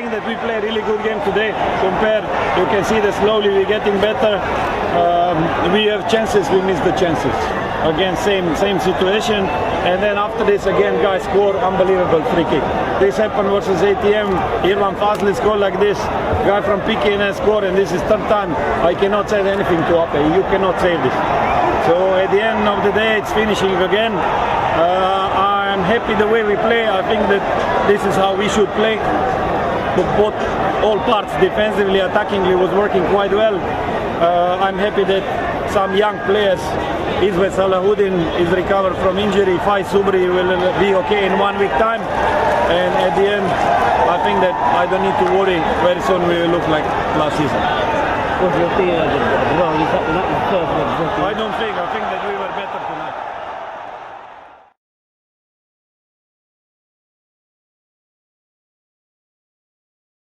think that we play a really good game today. Compared, you can see that slowly we're getting better. We have chances, we miss the chances. Again, same situation. And then after this, again, guys score unbelievable free kick. This happened versus ATM. Irfan Fazli scored like this. Guy from PKN scored, and this is third time. I cannot say anything to Ape. You cannot save this. So at the end of the day, it's finishing again. I'm happy the way we play. I think that this is how we should play. Both all parts, defensively, attackingly, was working quite well. I'm happy that some young players, Ismet Salahuddin is recovered from injury, Fai Subri will be okay in 1 week time, and at the end I think that I don't need to worry. Very soon we will look like last season. What do you feel? Well, is that the first one? I think that we